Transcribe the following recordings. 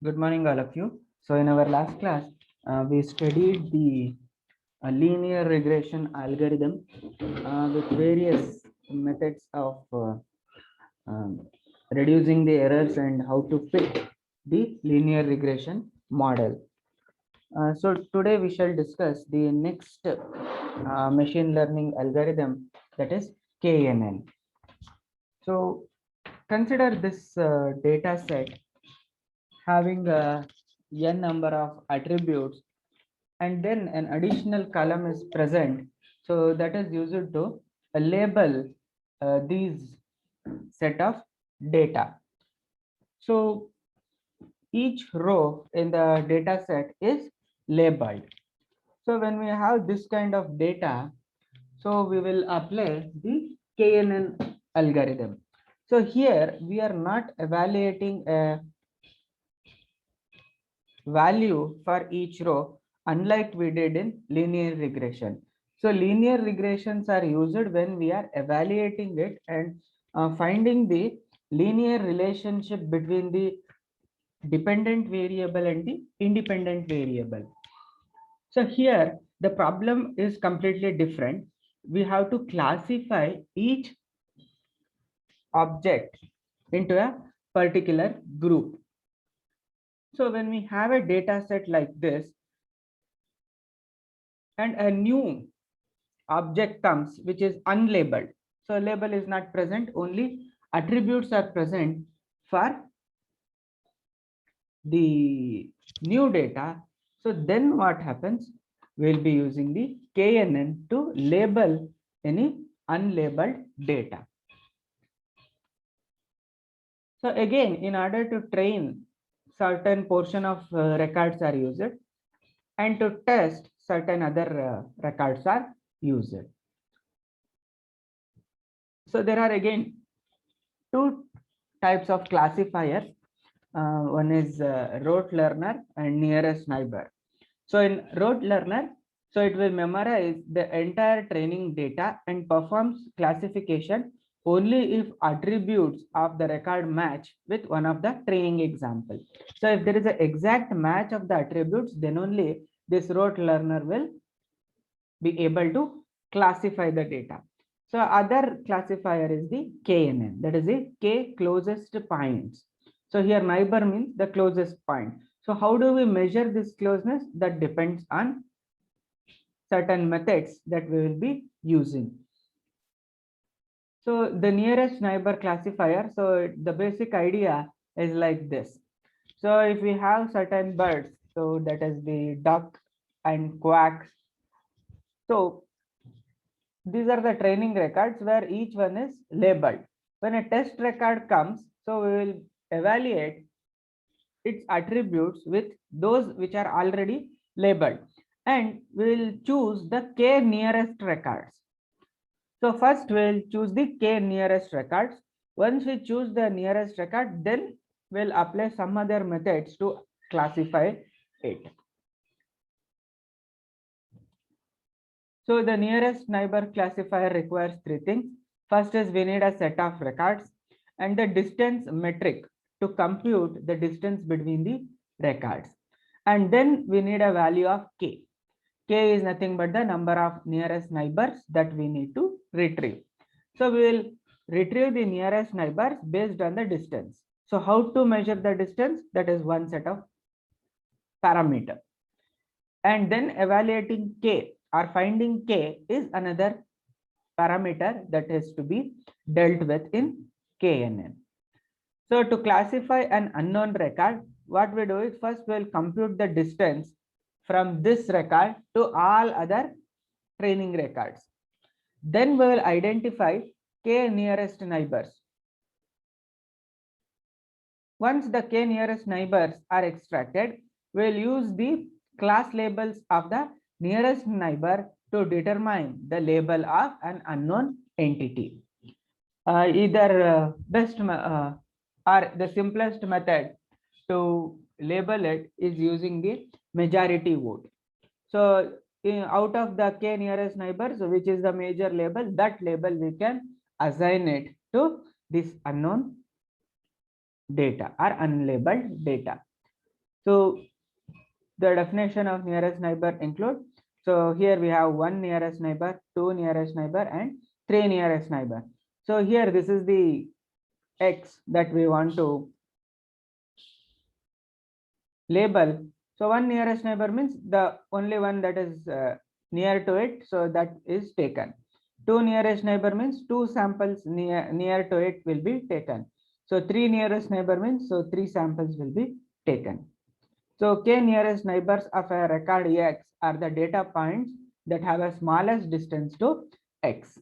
Good morning, all of you. So, in our last class, we studied the linear regression algorithm with various methods of um, reducing the errors and how to fit the linear regression model. So, today we shall discuss the next machine learning algorithm, that is KNN. So, consider this data set having a n number of attributes, and then an additional column is present, so that is used to label these set of data. So each row in the data set is labeled. So when we have this kind of data, so we will apply the KNN algorithm. So here we are not evaluating a value for each row, unlike we did in linear regression. So linear regressions are used when we are evaluating it and finding the linear relationship between the dependent variable and the independent variable. So here the problem is completely different. We have to classify each object into a particular group. So when we have a data set like this and a new object comes which is unlabeled, so label is not present, only attributes are present for the new data. So then what happens, we'll be using the KNN to label any unlabeled data. So again, in order to train, certain portion of records are used, and to test, certain other records are used. So there are again two types of classifiers. One is rote learner and nearest neighbor. So in rote learner, so it will memorize the entire training data and performs classification only if attributes of the record match with one of the training example. So if there is an exact match of the attributes, then only this rote learner will be able to classify the data. So other classifier is the KNN, that is the K closest points. So here neighbor means the closest point. So how do we measure this closeness? That depends on certain methods that we will be using. So the nearest neighbor classifier, so the basic idea is like this. So if we have certain birds, so that is the duck and quacks. So these are the training records where each one is labeled. When a test record comes, so we will evaluate its attributes with those which are already labeled, and we will choose the K nearest records. So first we will choose the K nearest records. Once we choose the nearest record, then we'll apply some other methods to classify it. So the nearest neighbor classifier requires three things. First is we need a set of records and the distance metric to compute the distance between the records. And then we need a value of K. K is nothing but the number of nearest neighbors that we need to retrieve. So we will retrieve the nearest neighbors based on the distance. So how to measure the distance? That is one set of parameter. And then evaluating K or finding K is another parameter that has to be dealt with in KNN. So to classify an unknown record, what we do is first we'll compute the distance from this record to all other training records. Then we will identify K nearest neighbors. Once the K nearest neighbors are extracted, we'll use the class labels of the nearest neighbor to determine the label of an unknown entity. Either best or the simplest method to label it is using the majority vote. So out of the K nearest neighbors, which is the major label, that label we can assign it to this unknown data or unlabeled data. So the definition of nearest neighbor include, so here we have one nearest neighbor, two nearest neighbor, and three nearest neighbor. So here this is the X that we want to label. So one nearest neighbor means the only one that is near to it, so that is taken. Two nearest neighbor means two samples near to it will be taken. So three nearest neighbor means so three samples will be taken. So k nearest neighbors of a record X are the data points that have a smallest distance to X.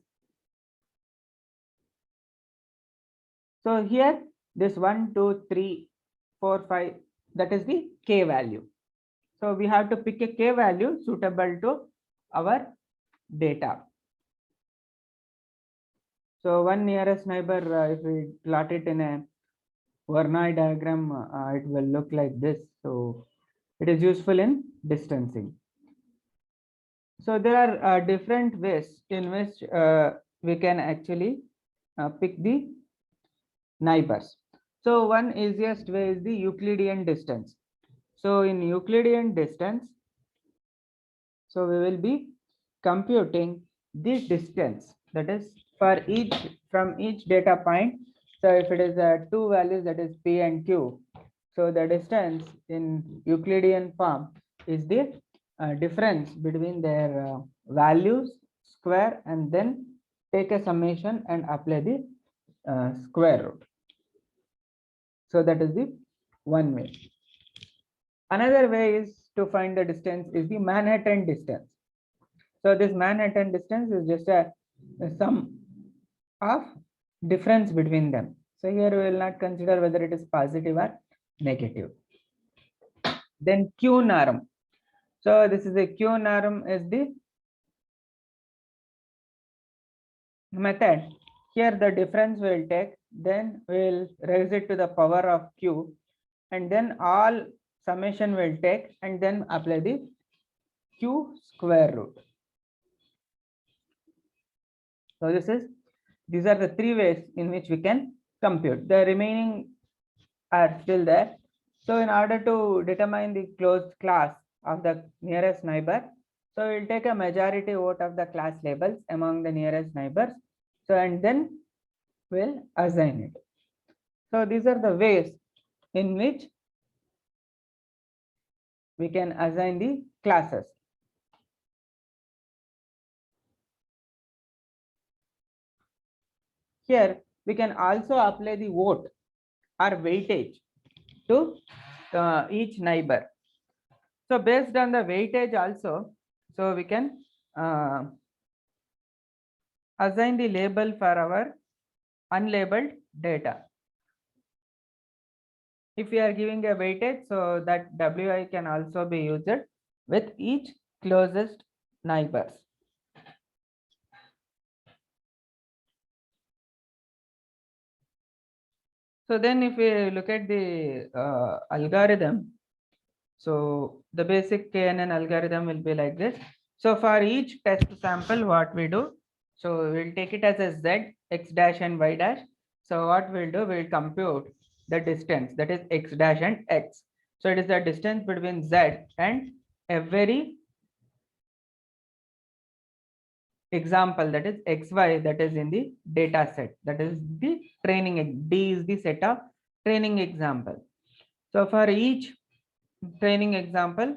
So here this 1, 2, 3, 4, 5, that is the k value. So we have to pick a k value suitable to our data. So one nearest neighbor, if we plot it in a Voronoi diagram, it will look like this. So it is useful in distancing. So there are different ways in which we can actually pick the neighbors. So one easiest way is the Euclidean distance. So in Euclidean distance, so we will be computing the distance, that is for each from each data point. So if it is two values, that is p and q, so the distance in Euclidean form is the difference between their values square, and then take a summation and apply the square root. So that is the one way. Another way is to find the distance is the Manhattan distance. So this Manhattan distance is just a sum of difference between them. So here we will not consider whether it is positive or negative. Then Q norm. So this is a Q norm is the method. Here the difference will take, then we will raise it to the power of Q, and then all summation will take, and then apply the Q square root. So these are the three ways in which we can compute. The remaining are still there. So in order to determine the closed class of the nearest neighbor, so we'll take a majority vote of the class labels among the nearest neighbors. So and then we'll assign it. So these are the ways in which we can assign the classes. Here we can also apply the vote or weightage to each neighbor. So based on the weightage also, so we can assign the label for our unlabeled data. If we are giving a weightage, so that wi can also be used with each closest neighbors. So then if we look at the algorithm, so the basic KNN algorithm will be like this. So for each test sample, what we do, so we'll take it as a z, x dash and y dash. So what we'll do, we'll compute the distance, that is x dash and x. So it is the distance between z and every example, that is xy, that is in the data set, that is the training. D is the set of training example. So for each training example,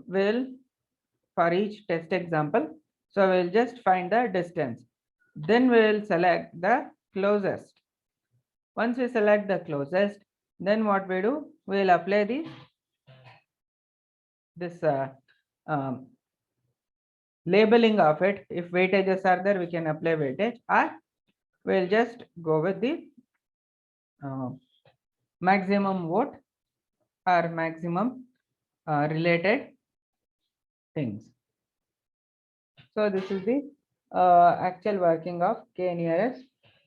will for each test example, so we'll just find the distance, then we'll select the closest. Once we select the closest, then what we do, we'll apply this labeling of it. If weightages are there, we can apply weightage, or we'll just go with the maximum vote or maximum related things. So this is the actual working of k-nearest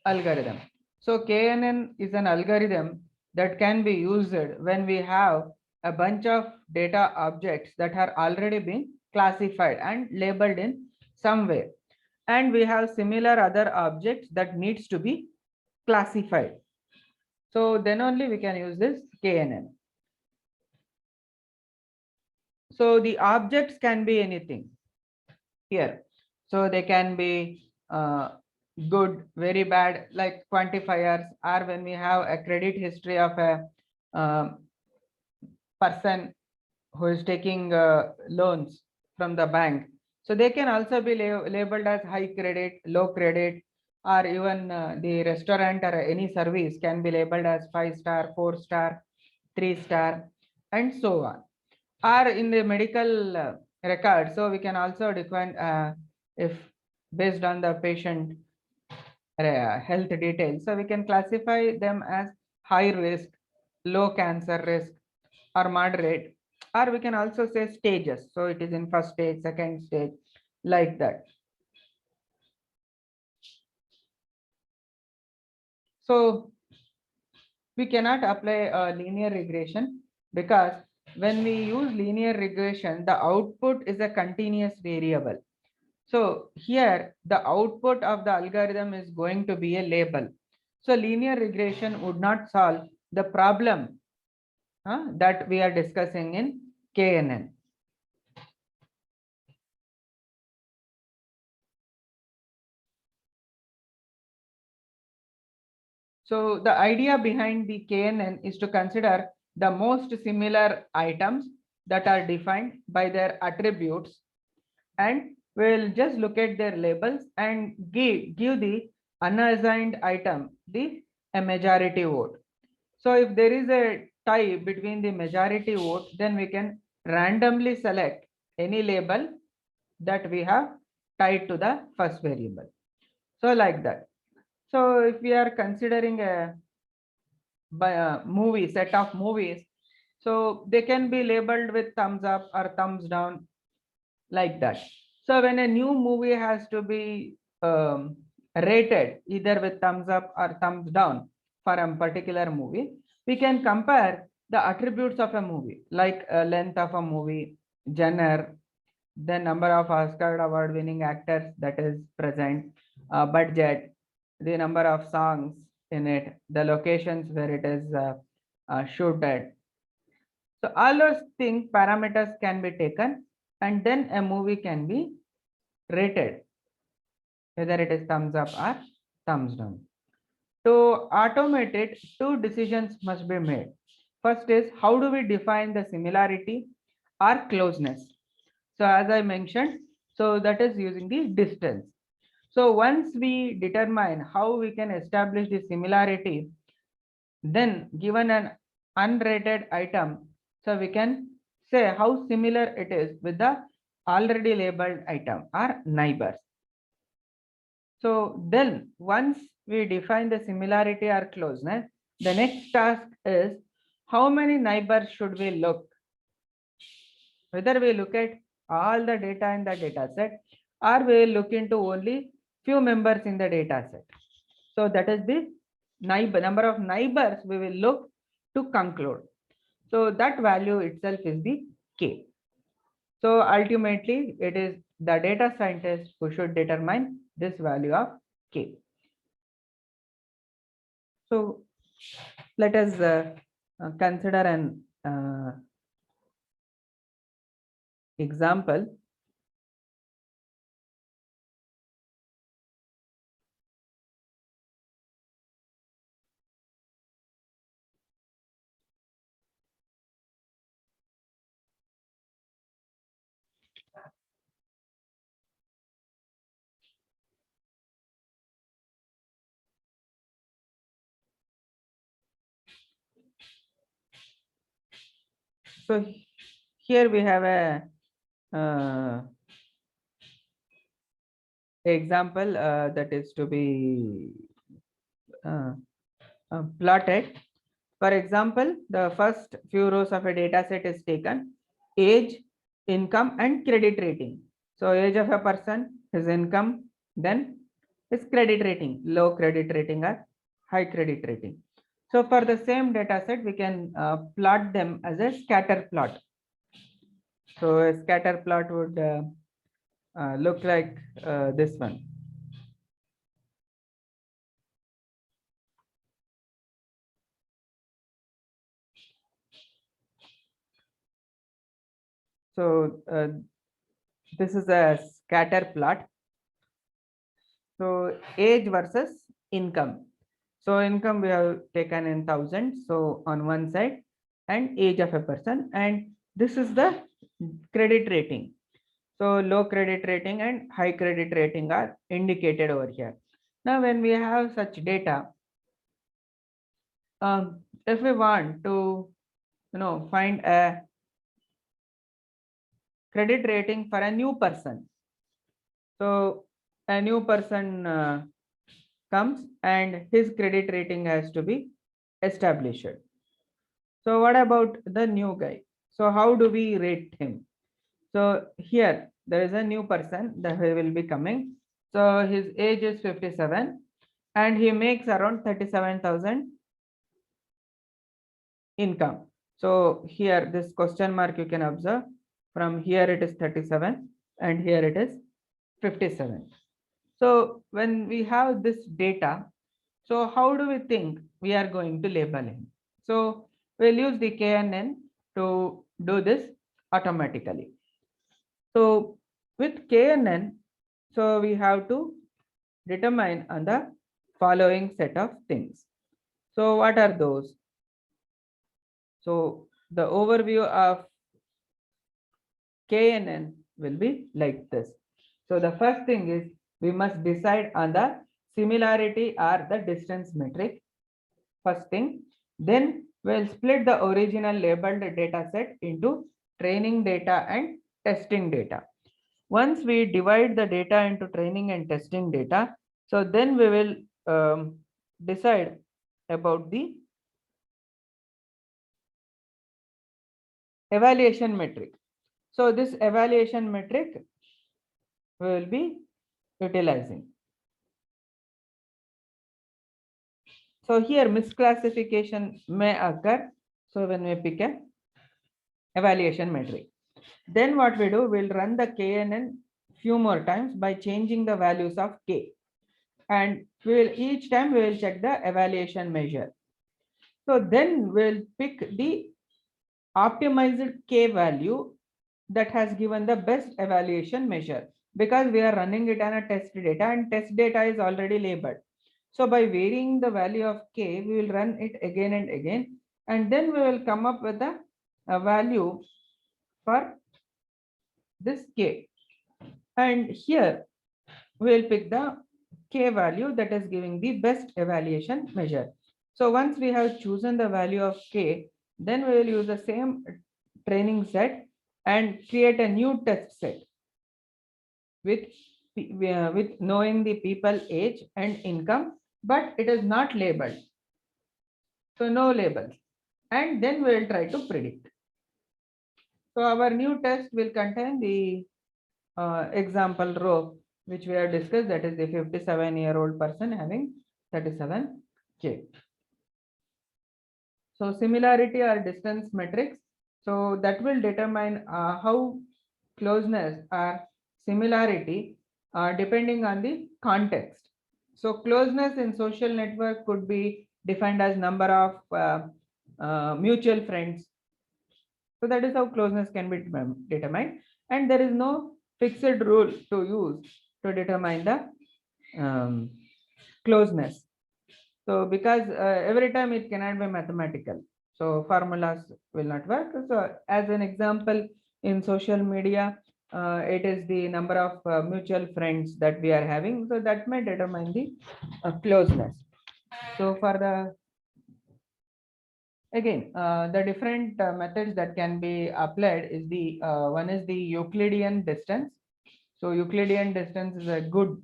algorithm. So KNN is an algorithm that can be used when we have a bunch of data objects that are already been classified and labeled in some way, and we have similar other objects that needs to be classified. So then only we can use this KNN. So the objects can be anything here. So they can be good, very bad, like quantifiers, or when we have a credit history of a person who is taking loans from the bank. So they can also be labeled as high credit, low credit, or even the restaurant or any service can be labeled as 5 star, 4 star, 3 star, and so on. Or in the medical record, so we can also define if based on the patient health details. So we can classify them as high risk, low cancer risk, or moderate, or we can also say stages. So it is in first stage, second stage, like that. So we cannot apply a linear regression because when we use linear regression, the output is a continuous variable. So here the output of the algorithm is going to be a label. So linear regression would not solve the problem that we are discussing in KNN. So the idea behind the KNN is to consider the most similar items that are defined by their attributes, and we'll just look at their labels and give the unassigned item a majority vote. So if there is a tie between the majority vote, then we can randomly select any label that we have tied to the first variable. So like that. So if we are considering a movie set of movies, so they can be labeled with thumbs up or thumbs down, like that. So when a new movie has to be rated either with thumbs up or thumbs down for a particular movie, we can compare the attributes of a movie, like length of a movie, genre, the number of Oscar award winning actors that is present, budget, the number of songs in it, the locations where it is shooted. So all those things, parameters can be taken, and then a movie can be rated, whether it is thumbs up or thumbs down. To automate it, two decisions must be made. First is, how do we define the similarity or closeness? So as I mentioned, so that is using the distance. So once we determine how we can establish the similarity, then given an unrated item, so we can say how similar it is with the already labeled item or neighbors. So then once we define the similarity or closeness, the next task is how many neighbors should we look? Whether we look at all the data in the data set, or we look into only few members in the data set. So that is the number of neighbors we will look to conclude. So that value itself is the K. So ultimately it is the data scientist who should determine this value of K. So let us consider an example. So here we have a example that is to be plotted. For example, the first few rows of a data set is taken: age, income, and credit rating. So age of a person, his income, then his credit rating, low credit rating or high credit rating. So for the same data set, we can plot them as a scatter plot. So a scatter plot would look like this one. So this is a scatter plot. So age versus income. So income we have taken in thousands. So on one side, and age of a person, and this is the credit rating. So low credit rating and high credit rating are indicated over here. Now, when we have such data, if we want to, find a credit rating for a new person, so a new person comes and his credit rating has to be established. So what about the new guy? So how do we rate him? So here there is a new person that will be coming. So his age is 57 and he makes around 37,000 income. So here this question mark you can observe, from here it is 37 and here it is 57. So when we have this data, so how do we think we are going to label him? So we'll use the KNN to do this automatically. So with KNN, so we have to determine on the following set of things. So what are those? So the overview of KNN will be like this. So the first thing is we must decide on the similarity or the distance metric. First thing, then we'll split the original labeled data set into training data and testing data. Once we divide the data into training and testing data, so then we will decide about the evaluation metric. So this evaluation metric we will be utilizing. So here misclassification may occur. So when we pick a evaluation metric, then what we do, we'll run the KNN few more times by changing the values of K. And we will each time we will check the evaluation measure. So then we'll pick the optimized K value that has given the best evaluation measure, because we are running it on a test data and test data is already labeled. So by varying the value of K, we will run it again and again, and then we will come up with a value for this K. And here we will pick the K value that is giving the best evaluation measure. So once we have chosen the value of K, then we will use the same training set and create a new test set with knowing the people age and income, but it is not labeled. So no labels. And then we will try to predict. So our new test will contain the example row, which we have discussed, that is the 57-year-old person having 37K. So similarity or distance metrics. So that will determine how closeness or similarity depending on the context. So closeness in social network could be defined as number of mutual friends. So that is how closeness can be determined, and there is no fixed rule to use to determine the closeness. So because every time it cannot be mathematical, so formulas will not work. So as an example, in social media, it is the number of mutual friends that we are having. So that may determine the closeness. So for the again, the different methods that can be applied is the one is the Euclidean distance. So Euclidean distance is a good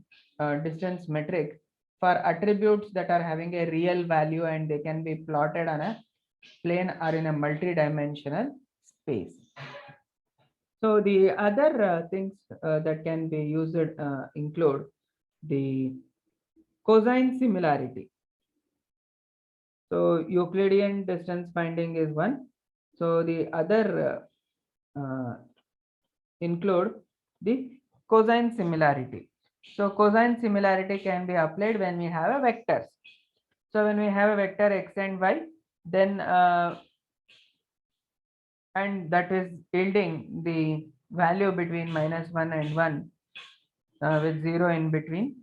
distance metric for attributes that are having a real value and they can be plotted on a plane or in a multi-dimensional space. So the other things that can be used include the cosine similarity. So Euclidean distance finding is one. So the other include the cosine similarity. So cosine similarity can be applied when we have a vectors. So when we have a vector x and y, then and that is yielding the value between -1 and 1 with 0 in between.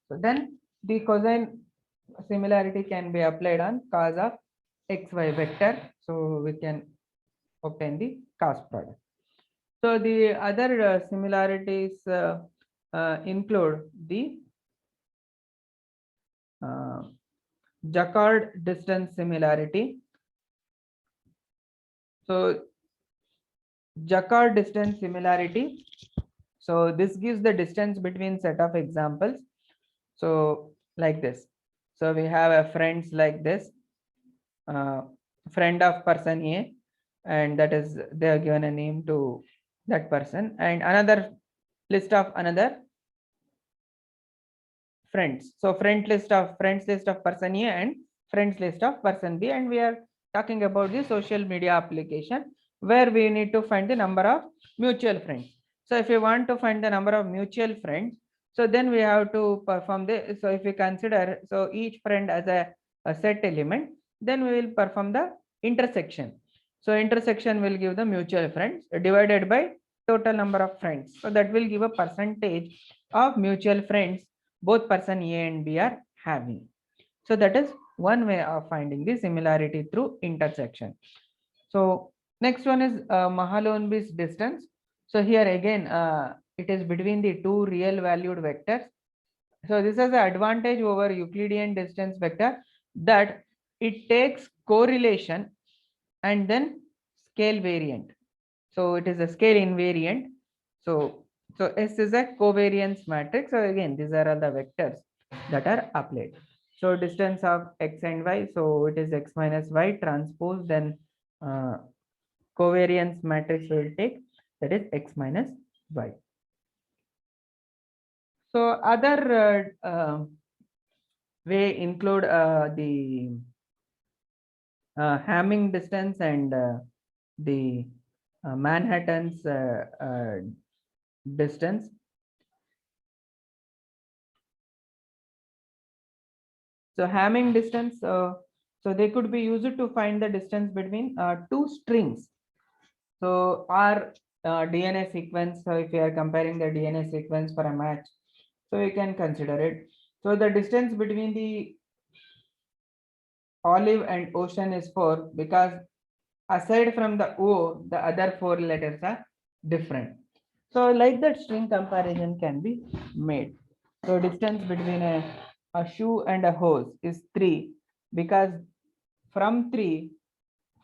So then the cosine similarity can be applied on cos of xy vector. So we can obtain the cos product. So the other similarities include the uh, Jacquard distance similarity. So Jacquard distance similarity. So this gives the distance between set of examples. So like this. So we have a friends like this, friend of person A, and that is they are given a name to that person, and another list of another friends. So friends list of person A and friends list of person B, and we are talking about the social media application where we need to find the number of mutual friends. So if you want to find the number of mutual friends, so then we have to perform the, so if we consider, so each friend as a set element, then we will perform the intersection. So intersection will give the mutual friends divided by total number of friends. So that will give a percentage of mutual friends both person A and B are having. So that is one way of finding the similarity through intersection. So next one is Mahalanobis distance. So here again, it is between the two real valued vectors. So this has the advantage over Euclidean distance vector that it takes correlation and then scale variant. So it is a scale invariant. So S is a covariance matrix. So again, these are all the vectors that are applied. So distance of x and y. So it is x minus y transpose. Then covariance matrix will take, that is x minus y. So other way include the Hamming distance and the Manhattan's distance. So Hamming distance, so they could be used to find the distance between two strings. So our DNA sequence, so if you are comparing the DNA sequence for a match, so you can consider it. So the distance between the olive and ocean is 4 because aside from the O, the other 4 letters are different. So like that string comparison can be made. So distance between a shoe and a hose is 3 because from 3,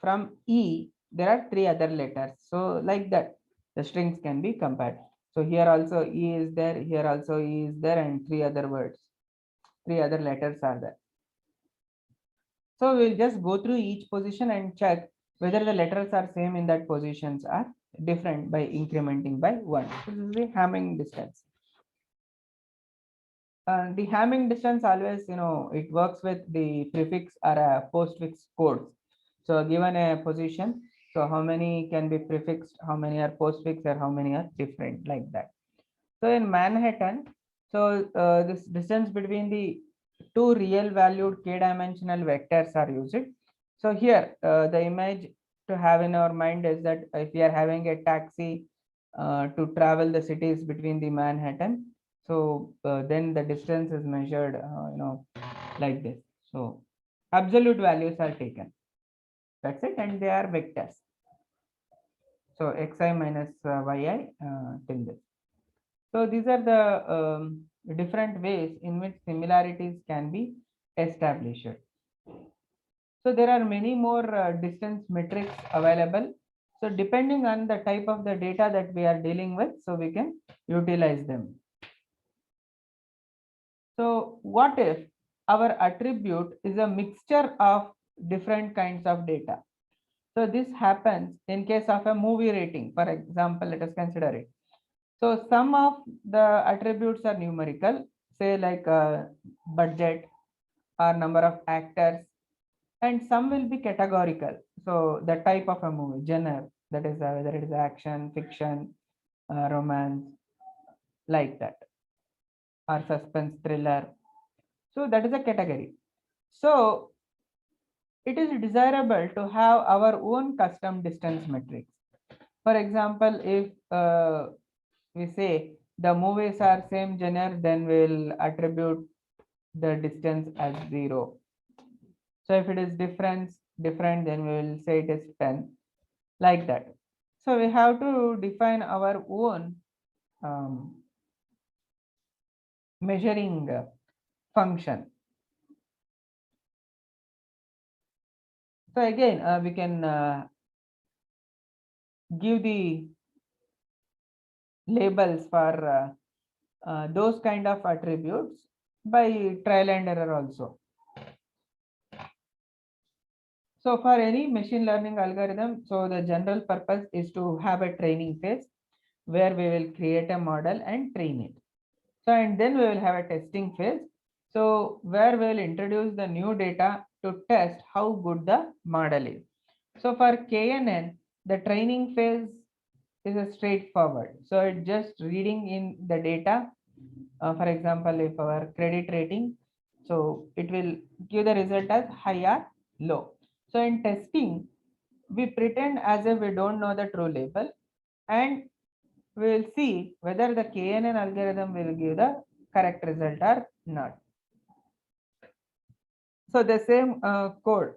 from E, there are 3 other letters. So like that, the strings can be compared. So here also E is there, here also E is there, and 3 other words, 3 other letters are there. So we'll just go through each position and check whether the letters are same in that positions are different by incrementing by 1. This is the Hamming distance. The Hamming distance always, it works with the prefix or a postfix codes. So given a position, so how many can be prefixed, how many are postfix, or how many are different, like that. So in Manhattan, so this distance between the two real valued k-dimensional vectors are used. So here the image to have in our mind is that if we are having a taxi to travel the cities between the Manhattan, so then the distance is measured, like this. So absolute values are taken. That's it, and they are vectors. So xi minus yi till this. So these are the different ways in which similarities can be established. So there are many more distance metrics available. So depending on the type of the data that we are dealing with, so we can utilize them. So what if our attribute is a mixture of different kinds of data? So this happens in case of a movie rating. For example, let us consider it. So some of the attributes are numerical, say like budget or number of actors, and some will be categorical. So the type of a movie, genre, that is whether it is action, fiction, romance, like that, or suspense, thriller. So that is a category. So it is desirable to have our own custom distance metrics. For example, if we say the movies are same genre, then we'll attribute the distance as 0. So if it is different, then we will say it is 10, like that. So we have to define our own measuring function. So again, we can give the labels for those kind of attributes by trial and error also. So for any machine learning algorithm, so the general purpose is to have a training phase where we will create a model and train it. So and then we will have a testing phase. So where we will introduce the new data to test how good the model is. So for KNN, the training phase is a straightforward. So it's just reading in the data. For example, if our credit rating, so it will give the result as high or low. So in testing, we pretend as if we don't know the true label, and we will see whether the KNN algorithm will give the correct result or not. So the same code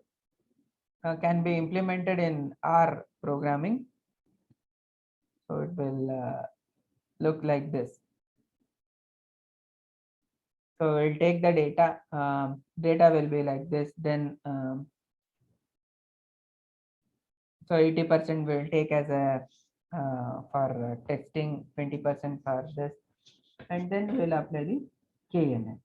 can be implemented in R programming. So it will look like this. So we'll take the data. Data will be like this. Then so 80% will take as a for testing, 20% for this, and then we'll apply the KNN.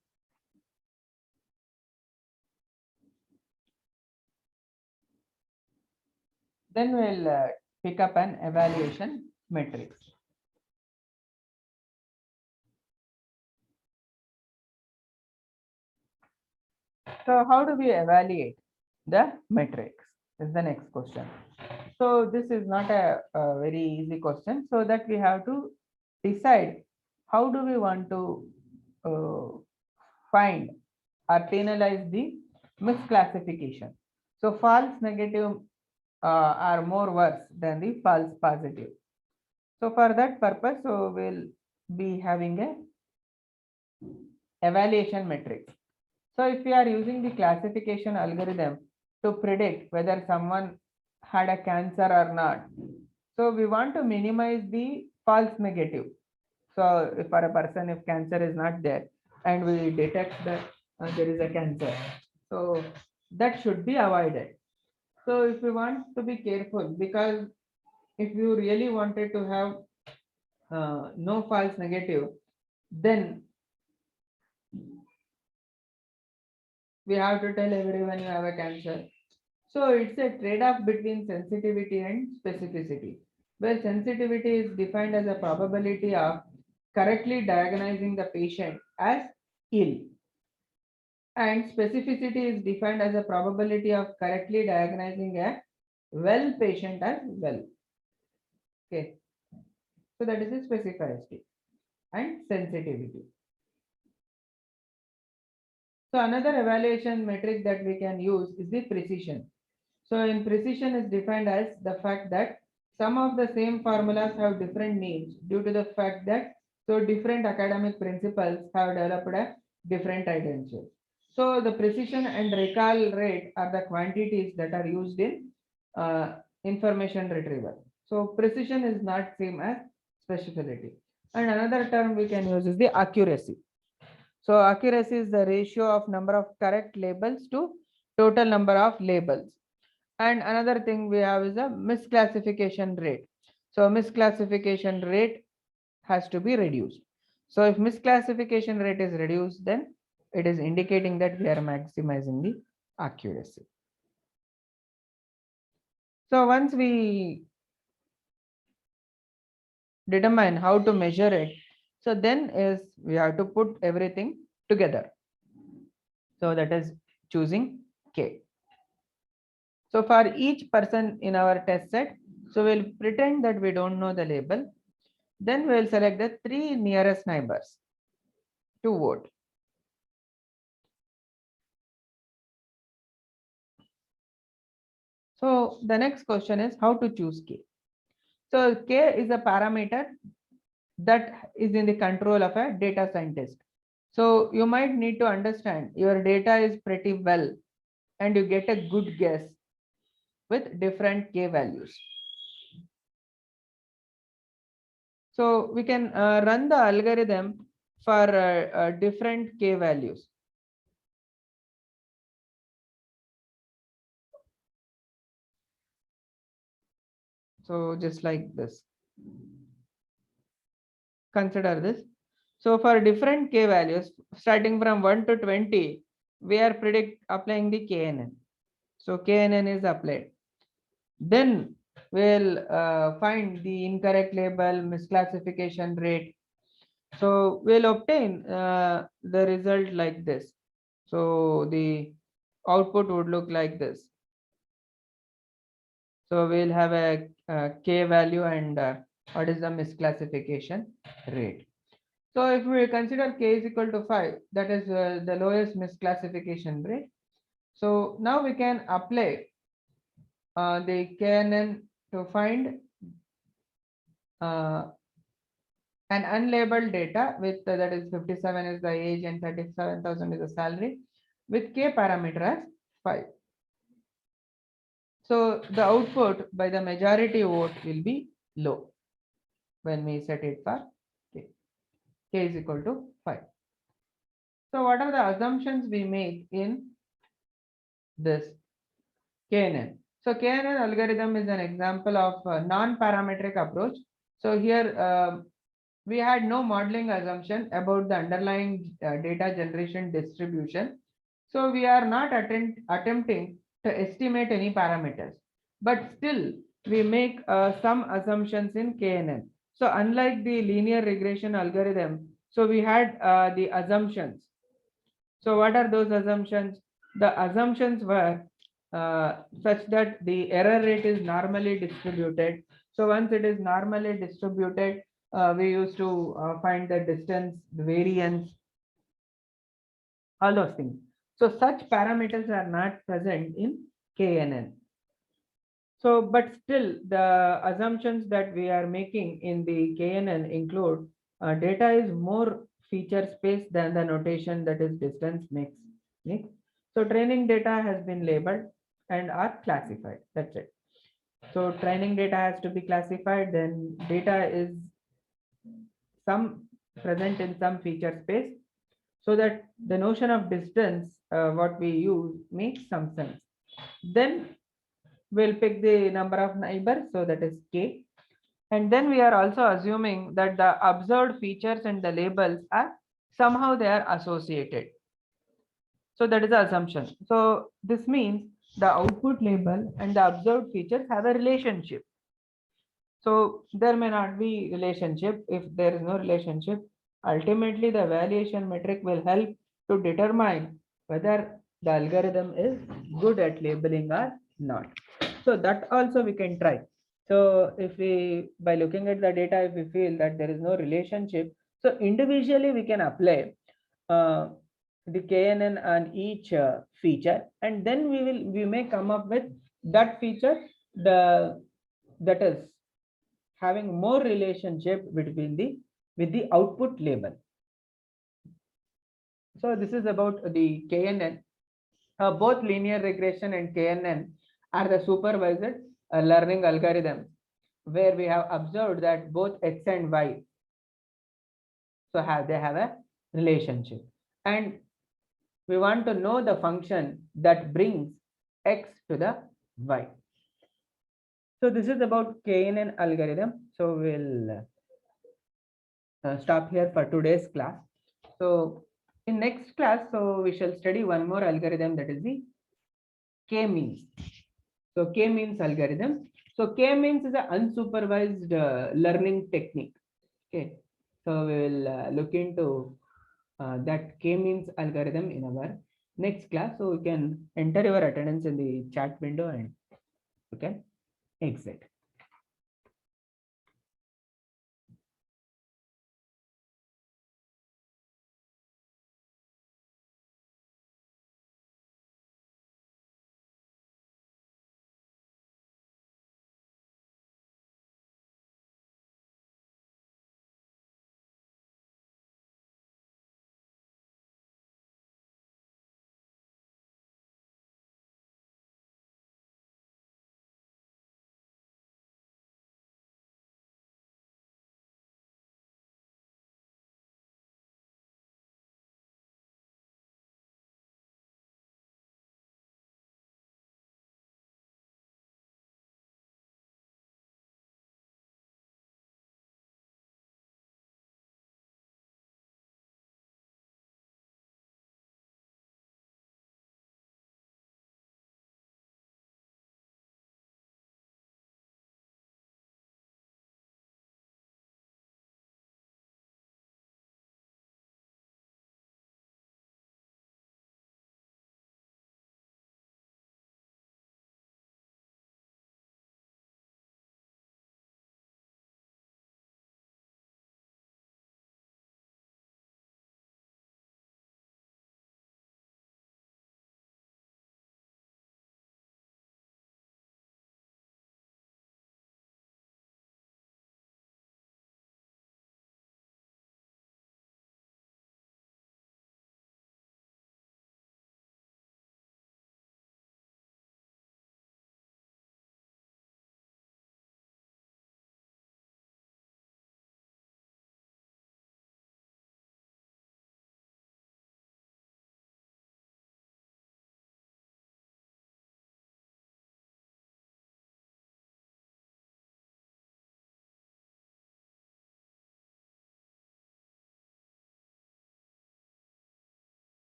Then we'll pick up an evaluation matrix. So how do we evaluate the metrics is the next question. So this is not a very easy question, so that we have to decide how do we want to find or penalize the misclassification. So false negative are more worse than the false positive. So for that purpose, so we'll be having a evaluation matrix. So if we are using the classification algorithm to predict whether someone had a cancer or not, so we want to minimize the false negative. So if for a person, if cancer is not there and we detect that there is a cancer, so that should be avoided. So if we want to be careful, because if you really wanted to have no false negative, then we have to tell everyone you have a cancer. So it's a trade-off between sensitivity and specificity, where sensitivity is defined as a probability of correctly diagnosing the patient as ill, and specificity is defined as a probability of correctly diagnosing a well patient as well. Okay, so that is the specificity and sensitivity. So another evaluation metric that we can use is the precision. So in precision is defined as the fact that some of the same formulas have different names due to the fact that so different academic principles have developed a different identity. So the precision and recall rate are the quantities that are used in information retrieval. So precision is not same as specificity. And another term we can use is the accuracy. So accuracy is the ratio of number of correct labels to total number of labels. And another thing we have is a misclassification rate. So misclassification rate has to be reduced. So if misclassification rate is reduced, then it is indicating that we are maximizing the accuracy. So once we determine how to measure it, so then is we have to put everything together. So that is choosing K. So for each person in our test set, so we'll pretend that we don't know the label. Then we'll select the 3 nearest neighbors to vote. So the next question is how to choose K. So K is a parameter that is in the control of a data scientist. So you might need to understand your data is pretty well and you get a good guess with different K values. So we can run the algorithm for different K values. So just like this, consider this. So for different K values, starting from 1 to 20, we are applying the KNN. So KNN is applied. Then we'll find the incorrect label, misclassification rate. So we'll obtain the result like this. So the output would look like this. So we'll have a K value and what is the misclassification rate. So if we consider K is equal to 5, that is the lowest misclassification rate. So now we can apply the KNN to find uh, an unlabeled data with that is 57 is the age and 37,000 is the salary with K parameter as 5. So the output by the majority vote will be low when we set it for K. K is equal to 5. So what are the assumptions we make in this KNN? So KNN algorithm is an example of a non-parametric approach. So here we had no modeling assumption about the underlying data generation distribution. So we are not attempting to estimate any parameters, but still we make some assumptions in KNN. So unlike the linear regression algorithm, so we had the assumptions. So what are those assumptions? The assumptions were such that the error rate is normally distributed. So once it is normally distributed, we used to find the distance, the variance, all those things. So such parameters are not present in KNN. So, but still the assumptions that we are making in the KNN include data is more feature space than the notation that is distance mix. So training data has been labeled and are classified. That's it. So training data has to be classified, then data is some present in some feature space so that the notion of distance what we use makes some sense. Then we'll pick the number of neighbors, so that is K. And then we are also assuming that the observed features and the labels are somehow they are associated. So that is the assumption. So this means the output label and the observed features have a relationship. So there may not be relationship. If there is no relationship, ultimately the valuation metric will help to determine whether the algorithm is good at labeling or not. So that also we can try. So if we, by looking at the data, if we feel that there is no relationship, so individually we can apply uh, the KNN on each feature, and then we may come up with that feature that is having more relationship between the with the output label. So this is about the KNN. Both linear regression and KNN are the supervised learning algorithms where we have observed that both X and Y they have a relationship, and we want to know the function that brings X to the Y. So this is about KNN algorithm. So we'll stop here for today's class. So in next class, so we shall study one more algorithm, that is the K-means. So K-means algorithm. So K-means is an unsupervised learning technique. Okay. So we will look into that K-means algorithm in our next class. So you can enter your attendance in the chat window and you can exit.